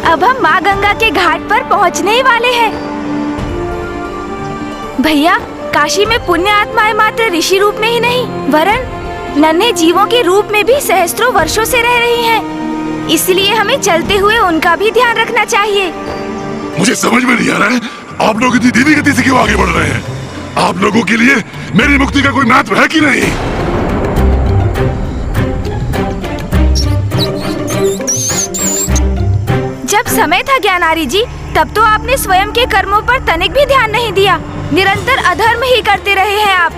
अब हम माँ गंगा के घाट पर पहुँचने ही वाले हैं। भैया, काशी में पुण्य आत्माएं मात्र ऋषि रूप में ही नहीं, वरन नन्हे जीवों के रूप में भी सहस्त्रों वर्षों से रह रही हैं। इसलिए हमें चलते हुए उनका भी ध्यान रखना चाहिए। मुझे समझ में नहीं आ रहा है, आप लोग इतनी धीमी गति से क्यों आगे बढ़ रहे हैं? आप लोगों के लिए मेरी मुक्ति का कोई महत्व है कि नहीं? जब समय था ज्ञानारी जी, तब तो आपने स्वयं के कर्मों पर तनिक भी ध्यान नहीं दिया। निरंतर अधर्म ही करते रहे हैं आप।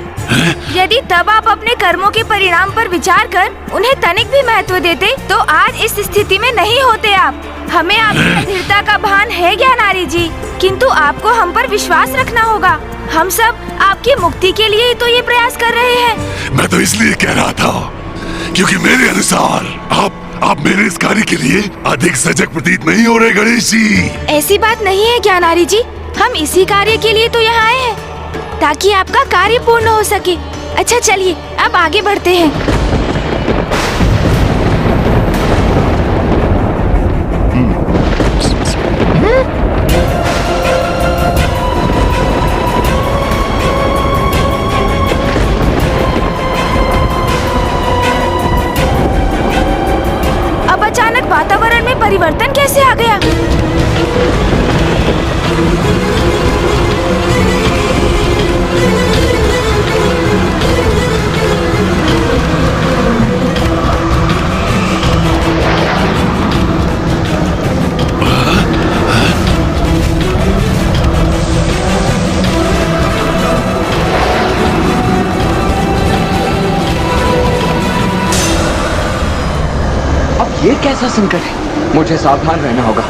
यदि तब आप अपने कर्मों के परिणाम पर विचार कर उन्हें तनिक भी महत्व देते, तो आज इस स्थिति में नहीं होते आप। हमें आपकी अधीरता का भान है ज्ञानारी जी, किंतु आपको हम पर विश्वास रखना होगा। हम सब आपकी मुक्ति के लिए ही तो ये प्रयास कर रहे हैं। मैं तो इसलिए कह रहा था क्योंकि मेरे अनुसार आप मेरे इस कार्य के लिए अधिक सजग प्रतीत नहीं हो रहे गणेश जी। ऐसी बात नहीं है ज्ञानारी जी, हम इसी कार्य के लिए तो यहाँ आए हैं ताकि आपका कार्य पूर्ण हो सके। अच्छा चलिए, अब आगे बढ़ते हैं। अब अचानक वातावरण में परिवर्तन कैसे आ गया? ये कैसा संकट है? मुझे सावधान रहना होगा।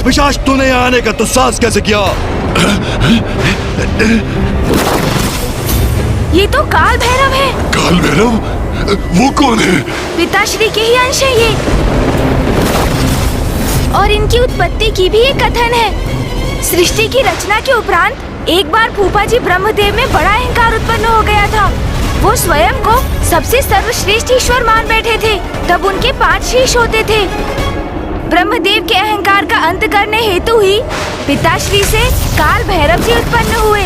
पिशाच, तूने यहाँ आने का दुस्साहस कैसे किया? ये तो काल भैरव है। काल भैरव? वो कौन है? पिताश्री के ही अंश है ये, और इनकी उत्पत्ति की भी एक कथन है। सृष्टि की रचना के उपरांत एक बार फूफा जी ब्रह्मदेव में बड़ा अहंकार उत्पन्न हो गया था। वो स्वयं को सबसे सर्वश्रेष्ठ ईश्वर मान बैठे थे। तब उनके 5 शीश होते थे। ब्रह्मदेव के अहंकार का अंत करने हेतु ही पिताश्री से काल भैरव जी उत्पन्न हुए,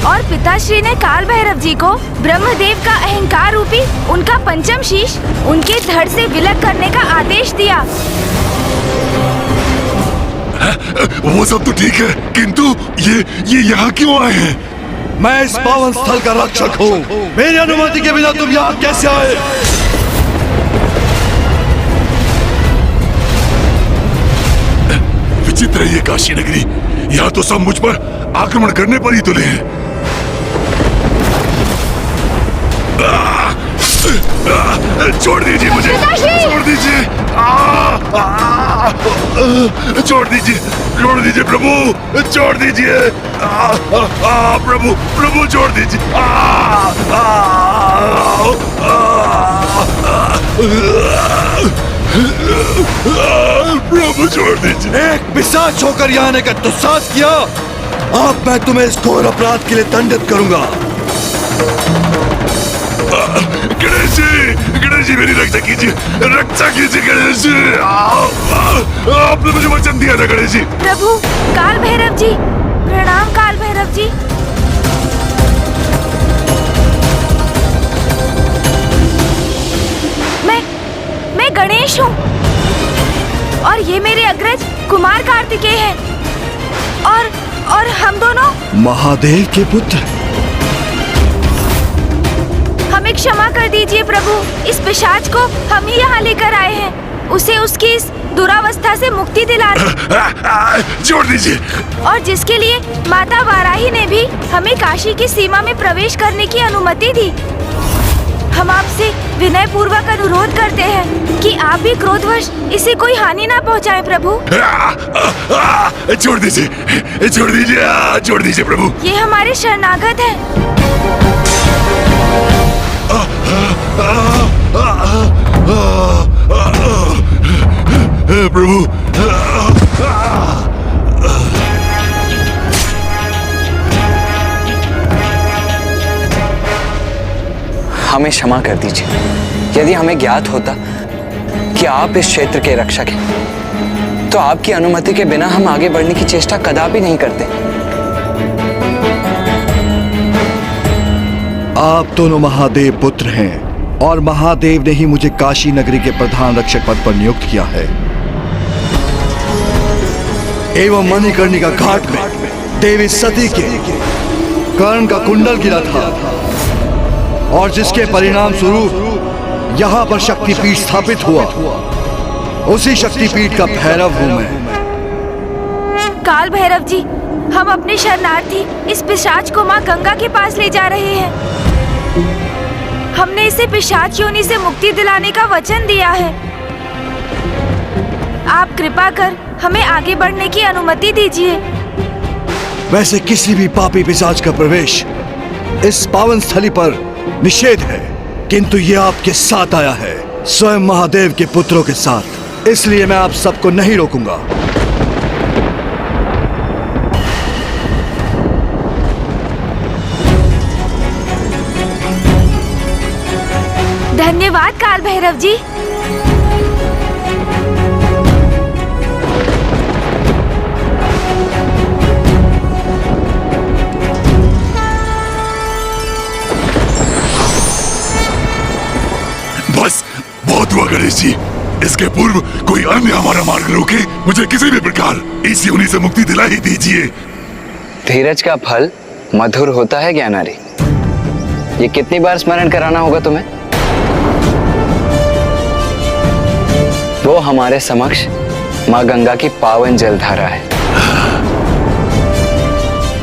और पिताश्री ने काल भैरव जी को ब्रह्मदेव का अहंकार रूपी उनका 5म शीश उनके धड़ से विलग करने का आदेश दिया। वो सब तो ठीक है, किंतु ये यहाँ क्यों आए हैं? मैं इस पावन स्थल का रक्षक हूँ। मेरी अनुमति के बिना तुम यहाँ कैसे आए? विचित्र है ये काशी नगरी। यहाँ तो सब मुझ पर आक्रमण करने पर ही तुले हैं। छोड़ दीजिए मुझे, छोड़ दीजिए, छोड़ दीजिए, छोड़ दीजिए प्रभु, छोड़ दीजिए, प्रभु, प्रभु छोड़ दीजिए, प्रभु छोड़ दीजिए। एक पिशाच होकर यहाँ आने का दुस्साहस किया। अब मैं तुम्हें इस घोर अपराध के लिए दंडित करूंगा। गणेश जी मेरी रक्षा कीजिए, रक्षा कीजिए गणेश जी। आपने मुझे वचन दिया था गणेश जी। प्रभु, काल भैरव जी, प्रणाम काल भैरव जी। मैं गणेश हूँ, और ये मेरे अग्रज कुमार कार्तिकेय हैं, और हम दोनों महादेव के पुत्र। हमें क्षमा कर दीजिए प्रभु, इस पिशाच को हम ही यहाँ लेकर आए हैं। उसे उसकी इस दुरावस्था से मुक्ति दिलाना छोड़ दीजिए। और जिसके लिए माता वाराही ने भी हमें काशी की सीमा में प्रवेश करने की अनुमति दी। हम आपसे विनय पूर्वक अनुरोध करते हैं कि आप भी क्रोधवश इसे कोई हानि ना पहुंचाएं प्रभु। छोड़ दीजिए, छोड़ दीजिए, छोड़ दीजिए प्रभु। ये हमारे शरणागत हैं। प्रभु, हमें क्षमा कर दीजिए। यदि हमें ज्ञात होता कि आप इस क्षेत्र के रक्षक हैं, तो आपकी अनुमति के बिना हम आगे बढ़ने की चेष्टा कदापि नहीं करते। आप दोनों महादेव पुत्र हैं और महादेव ने ही मुझे काशी नगरी के प्रधान रक्षक पद पर नियुक्त किया है। एवं मणिकर्णिका घाट में देवी सती के कर्ण का कुंडल गिरा था और जिसके परिणाम स्वरूप यहाँ पर शक्तिपीठ स्थापित हुआ। उसी शक्तिपीठ का भैरव हूँ मैं। काल भैरव जी, हम अपने शरणार्थी इस पिशाच को माँ गंगा के पास ले जा रहे हैं। हमने इसे पिशाच योनि से मुक्ति दिलाने का वचन दिया है। आप कृपा कर हमें आगे बढ़ने की अनुमति दीजिए। वैसे किसी भी पापी पिशाच का प्रवेश इस पावन स्थली पर निषेध है, किंतु ये आपके साथ आया है, स्वयं महादेव के पुत्रों के साथ। इसलिए मैं आप सबको नहीं रोकूंगा। धन्यवाद काल भैरव जी। बस बहुत हुआ गणेश जी। इसके पूर्व कोई अन्य हमारा मार्ग रोके, मुझे किसी भी प्रकार इस योनि से मुक्ति दिला ही दीजिए। धीरज का फल मधुर होता है ज्ञानारी। ये कितनी बार स्मरण कराना होगा तुम्हें? वो हमारे समक्ष माँ गंगा की पावन जलधारा है।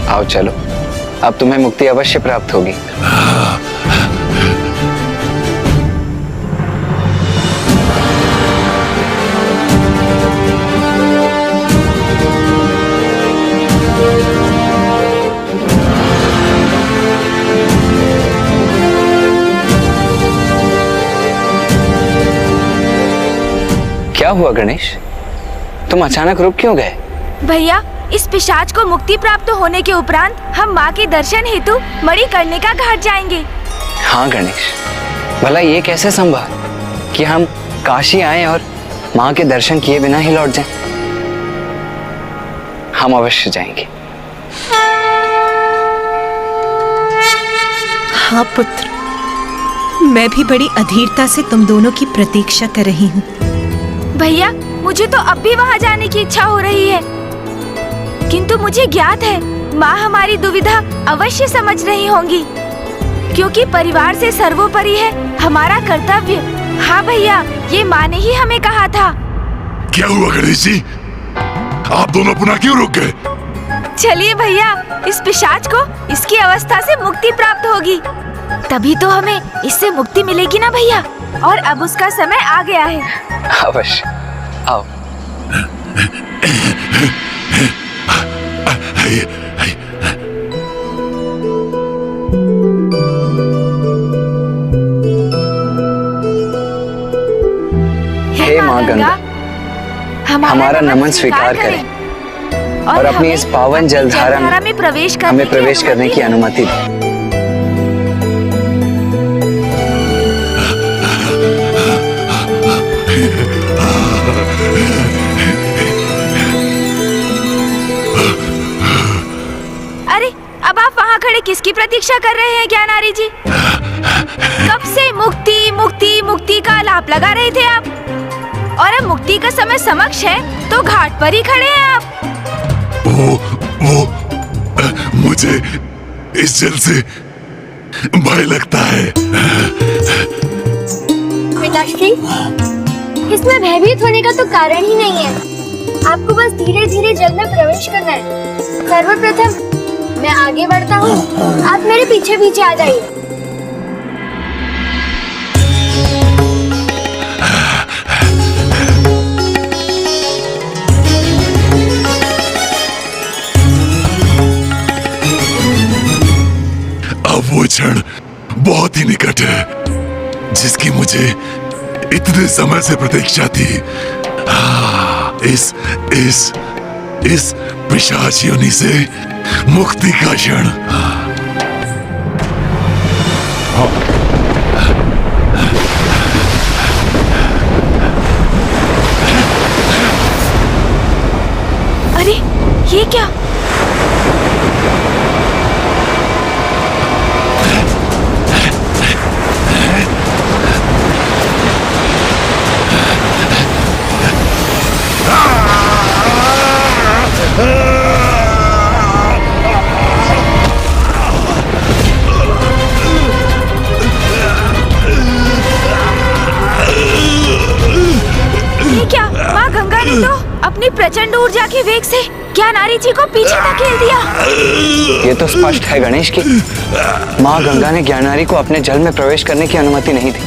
आओ चलो, अब तुम्हें मुक्ति अवश्य प्राप्त होगी। क्या हुआ गणेश, तुम अचानक रुक क्यों गए? भैया, इस पिशाच को मुक्ति प्राप्त होने के उपरांत हम माँ के दर्शन हेतु मणिकर्णिका घाट जाएंगे। हाँ गणेश, भला ये कैसे संभव कि हम काशी आए और माँ के दर्शन किए बिना ही लौट जाएं? हम अवश्य जाएंगे। हाँ पुत्र, मैं भी बड़ी अधीरता से तुम दोनों की प्रतीक्षा कर रही हूँ। भैया, मुझे तो अब भी वहाँ जाने की इच्छा हो रही है, किंतु मुझे ज्ञात है माँ हमारी दुविधा अवश्य समझ रही होंगी, क्योंकि परिवार से सर्वोपरि है हमारा कर्तव्य। हाँ भैया, ये माँ ने ही हमें कहा था। क्या हुआ गणेश जी, आप दोनों पुनः क्यों रुक गए? चलिए भैया, इस पिशाच को इसकी अवस्था से मुक्ति प्राप्त होगी, तभी तो हमें इससे मुक्ति मिलेगी ना भैया। और अब उसका समय आ गया है। अवश्य, आओ। हे माँ गंगा, हमारा नमन स्वीकार करें और अपनी इस पावन जलधारा में हमें प्रवेश करने की अनुमति दें। अरे, अब आप वहाँ खड़े किसकी प्रतीक्षा कर रहे हैं ज्ञानारी जी? कब से मुक्ति मुक्ति मुक्ति का आलाप लगा रहे थे आप, और अब मुक्ति का समय समक्ष है तो घाट पर ही खड़े हैं आप। वो मुझे इस जल से भय लगता है। मीनाक्षी, इसमें भयभीत होने का तो कारण ही नहीं है। आपको बस धीरे धीरे जल में प्रवेश करना है। सर्वप्रथम मैं आगे बढ़ता हूँ, आप मेरे पीछे पीछे आ जाइए। अब वो क्षण बहुत ही निकट है जिसकी मुझे इतने समय से प्रतीक्षा थी। इस पिशाच योनि से मुक्ति का क्षण। अरे ये क्या? अपनी प्रचंड ऊर्जा के वेग से ज्ञानारी जी को पीछे धकेल दिया। ये तो स्पष्ट है गणेश की माँ गंगा ने ज्ञानारी को अपने जल में प्रवेश करने की अनुमति नहीं दी,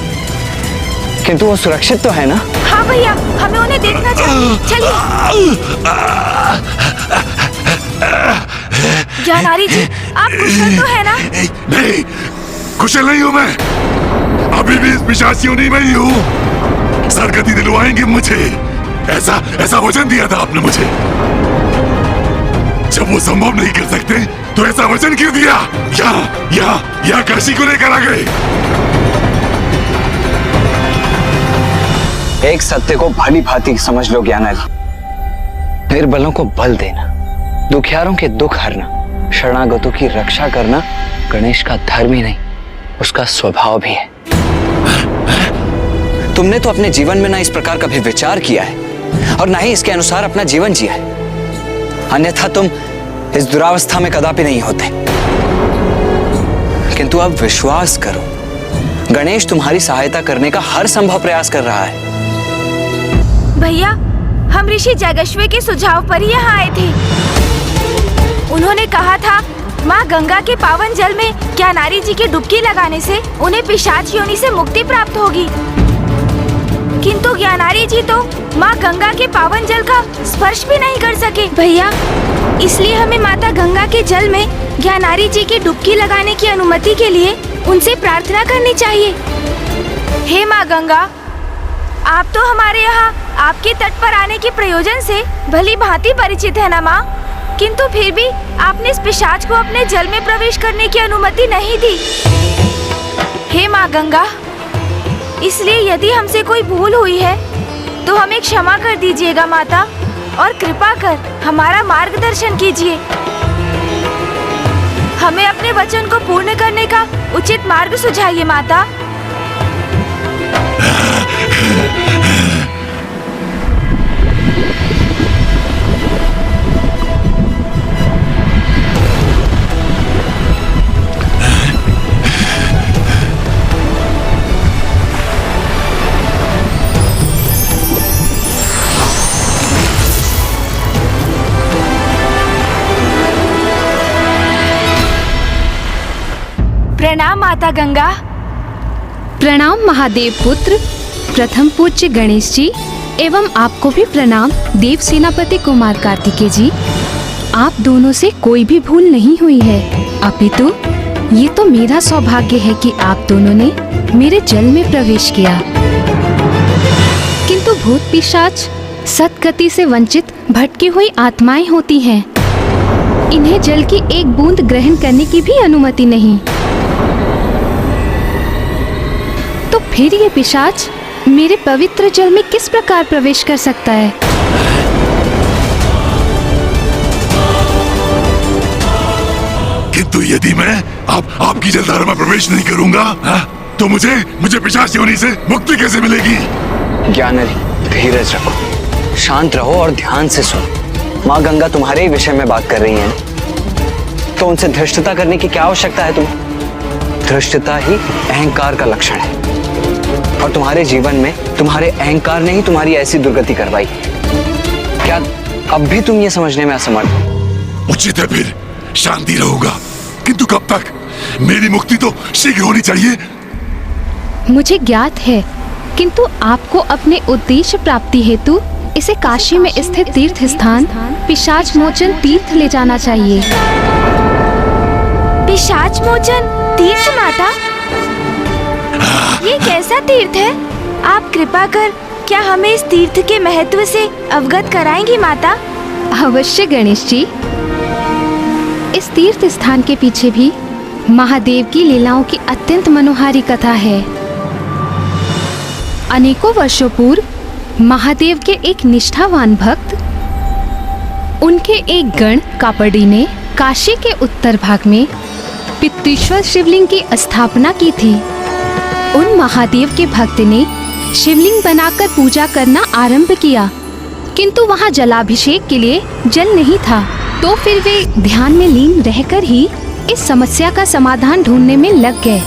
किंतु वो सुरक्षित तो है ना? हाँ भैया, हमें उन्हें देखना चाहिए। चलिए। ज्ञानारी जी, आप कुशल तो है ना? नहीं, कुशल नहीं हूँ मैं। अभी भी इस पिशाच योनि में ही हूँ। सरगति दिलवाएंगे मुझे, ऐसा वचन दिया था आपने मुझे। जब वो संभव नहीं कर सकते तो ऐसा वचन क्यों दिया? यहाँ काशी को लेकर आ गए। एक सत्य को भली भांति समझ लो ज्ञानारी। निर्बलों को बल देना, दुखियारों के दुख हरना, शरणागतों की रक्षा करना गणेश का धर्म ही नहीं, उसका स्वभाव भी है। तुमने तो अपने जीवन में ना इस प्रकार कभी विचार किया है और ना ही इसके अनुसार अपना जीवन जिया है, अन्यथा तुम इस दुरावस्था में कदापि नहीं होते। किंतु अब विश्वास करो, गणेश तुम्हारी सहायता करने का हर संभव प्रयास कर रहा है। भैया, हम ऋषि जगश्वे के सुझाव पर ही यहाँ आए थे। उन्होंने कहा था माँ गंगा के पावन जल में ज्ञानारी जी की डुबकी लगाने से उन्हें पिशाच योनि से मुक्ति प्राप्त होगी, किंतु ज्ञानारी जी तो माँ गंगा के पावन जल का स्पर्श भी नहीं कर सके। भैया, इसलिए हमें माता गंगा के जल में ज्ञानारी जी की डुबकी लगाने की अनुमति के लिए उनसे प्रार्थना करनी चाहिए। हे माँ गंगा, आप तो हमारे यहाँ आपके तट पर आने के प्रयोजन से भली भांति परिचित है ना माँ, किंतु फिर भी आपने इस पिशाच को अपने जल में प्रवेश करने की अनुमति नहीं दी। हे माँ गंगा, इसलिए यदि हमसे कोई भूल हुई है तो हमें क्षमा कर दीजिएगा माता, और कृपा कर हमारा मार्गदर्शन कीजिए। हमें अपने वचन को पूर्ण करने का उचित मार्ग सुझाइए माता। प्रणाम माता गंगा। प्रणाम महादेव पुत्र, प्रथम पूज्य गणेश जी, एवं आपको भी प्रणाम देव सेनापति कुमार कार्तिकेय जी। आप दोनों से कोई भी भूल नहीं हुई है, अपितु ये तो मेरा सौभाग्य है कि आप दोनों ने मेरे जल में प्रवेश किया। किंतु भूत पिशाच सद्गति से वंचित भटकी हुई आत्माएं होती हैं। इन्हें जल की एक बूंद ग्रहण करने की भी अनुमति नहीं। तो फिर ये पिशाच मेरे पवित्र जल में किस प्रकार प्रवेश कर सकता है? किंतु यदि मैं आपकी जलधारा में प्रवेश नहीं करूंगा तो मुझे पिशाच योनि से मुक्ति कैसे मिलेगी? ज्ञानारी, धीरज रखो, शांत रहो और ध्यान से सुनो। माँ गंगा तुम्हारे ही विषय में बात कर रही है, तो उनसे धृष्टता करने की क्या आवश्यकता है तुम्हें? धृष्टता ही अहंकार का लक्षण है। और तुम्हारे जीवन में तुम्हारे अहंकार ने ही तुम्हारी ऐसी दुर्गति करवाई। क्या अब भी तुम ये समझने में असमर्थ हो? उचित है, फिर शांति रहूंगा, किंतु कब तक? मेरी मुक्ति तो शीघ्र होनी चाहिए। मुझे ज्ञात है, किंतु आपको अपने उद्देश्य प्राप्ति हेतु इसे काशी में स्थित तीर्थ स्थान पिशाच मोचन तीर्थ ले जाना चाहिए। पिशाच मोचन तीर्थ माता, ये कैसा तीर्थ है? आप कृपा कर क्या हमें इस तीर्थ के महत्व से अवगत कराएंगी माता? अवश्य गणेश जी। इस तीर्थ स्थान के पीछे भी महादेव की लीलाओं की अत्यंत मनोहारी कथा है। अनेकों वर्षों पूर्व महादेव के एक निष्ठावान भक्त, उनके एक गण कापड़ी ने काशी के उत्तर भाग में पित्तीश्वर शिवलिंग की स्थापना की थी। उन महादेव के भक्त ने शिवलिंग बनाकर पूजा करना आरंभ किया, किंतु वहां जलाभिषेक के लिए जल नहीं था। तो फिर वे ध्यान में लीन रहकर ही इस समस्या का समाधान ढूंढने में लग गए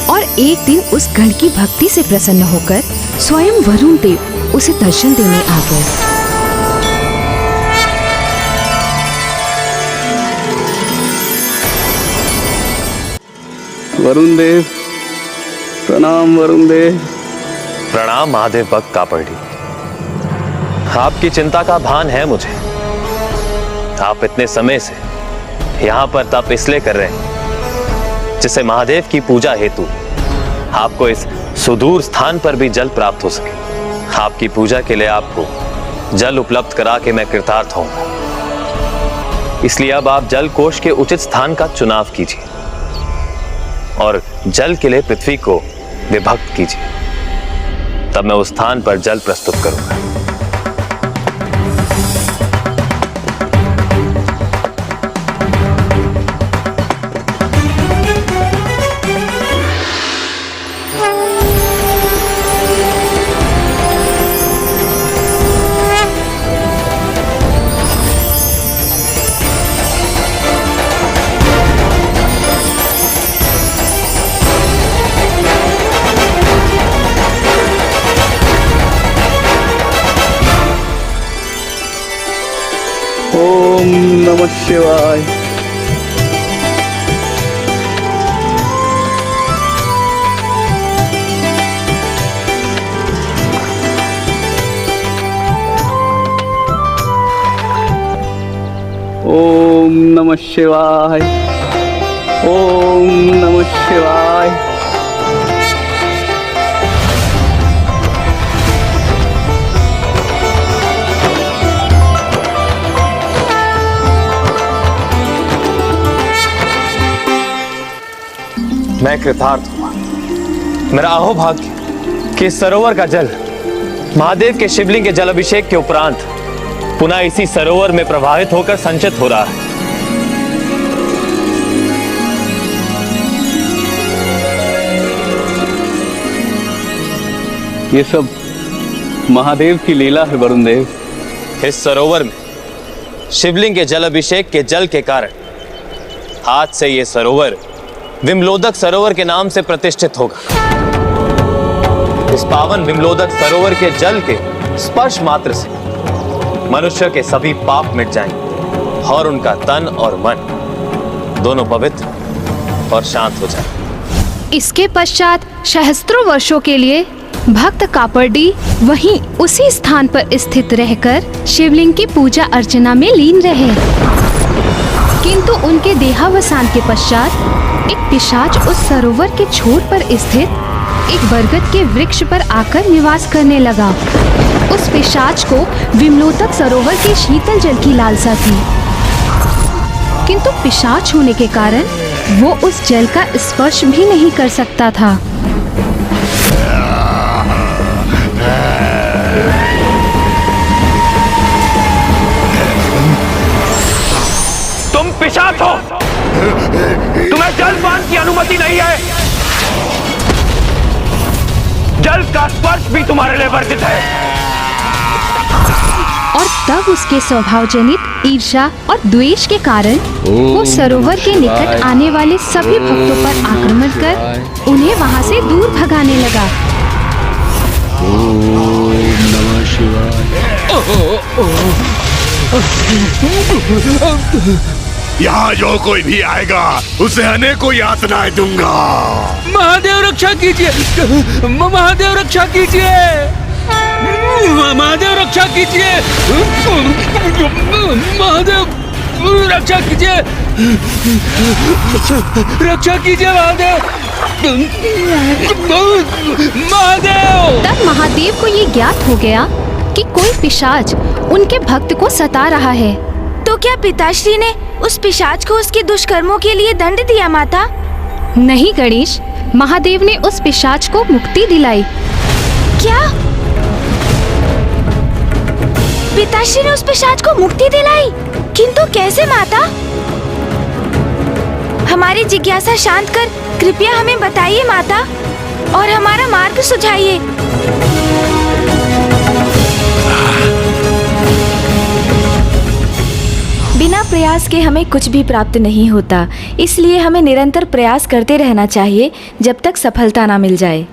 और एक दिन उस गण की भक्ति से प्रसन्न होकर स्वयं वरुण देव उसे दर्शन देने आ गए। वरुण देव, प्रणाम वरुण देव। प्रणाम महादेव भक्त कापड़ी। आपकी चिंता का भान है मुझे। आप इतने समय से यहाँ पर तप इसलिए कर रहे हैं जिससे महादेव की पूजा हेतु आपको इस सुदूर स्थान पर भी जल प्राप्त हो सके। आपकी पूजा के लिए आपको जल उपलब्ध करा के मैं कृतार्थ होऊंगा। इसलिए अब आप जल कोष के उचित स्थान का चुनाव कीजिए और जल के लिए पृथ्वी को विभक्त कीजिए। तब मैं उस स्थान पर जल प्रस्तुत करूंगा। ओम नमः शिवाय। ओम नमः शिवाय। ओम नमः शिवाय। मैं कृतार्थ हुआ। मेरा अहोभाग्य कि इस सरोवर का जल महादेव के शिवलिंग के जल अभिषेक के उपरांत पुनः इसी सरोवर में प्रवाहित होकर संचित हो रहा है। ये सब महादेव की लीला है वरुण देव। इस सरोवर में शिवलिंग के जल अभिषेक के जल के कारण आज से ये सरोवर विमलोदक सरोवर के नाम से प्रतिष्ठित होगा। इस पावन विमलोदक सरोवर के जल के स्पर्श मात्र से मनुष्य के सभी पाप मिट जाएंगे और उनका तन और मन दोनों पवित्र और शांत हो जाएंगे। इसके पश्चात सहस्त्रों वर्षों के लिए भक्त कापड़ी वहीं उसी स्थान पर स्थित रहकर शिवलिंग की पूजा अर्चना में लीन रहे, किंतु उनके देहावसान के पश्चात एक पिशाच उस सरोवर के छोर पर स्थित एक बरगद के वृक्ष पर आकर निवास करने लगा। उस पिशाच को विमलोदक सरोवर के शीतल जल की लालसा थी, किंतु पिशाच होने के कारण वो उस जल का स्पर्श भी नहीं कर सकता था। तुम पिशाच हो, तुम्हें जलपान की अनुमति नहीं है। जल का स्पर्श भी तुम्हारे लिए वर्जित है। और तब उसके स्वभाव जनित ईर्ष्या और द्वेष के कारण वो सरोवर के निकट आने वाले सभी भक्तों पर आक्रमण कर उन्हें वहां से दूर भगाने लगा। नमः शिवाय। यहाँ जो कोई भी आएगा उसे अनेकों यातनाएं दूंगा। महादेव रक्षा कीजिए, महादेव रक्षा कीजिए, महादेव रक्षा कीजिए, महादेव रक्षा कीजिए, रक्षा कीजिए महादेव, महादेव। तब महादेव को ये ज्ञात हो गया कि कोई पिशाच उनके भक्त को सता रहा है। तो क्या पिताश्री ने उस पिशाच को उसके दुष्कर्मों के लिए दंड दिया माता? नहीं गणेश, महादेव ने उस पिशाच को मुक्ति दिलाई। क्या? पिताश्री ने उस पिशाच को मुक्ति दिलाई? किंतु कैसे माता? हमारी जिज्ञासा शांत कर कृपया हमें बताइए माता, और हमारा मार्ग सुझाइए। बिना प्रयास के हमें कुछ भी प्राप्त नहीं होता, इसलिए हमें निरंतर प्रयास करते रहना चाहिए जब तक सफलता ना मिल जाए।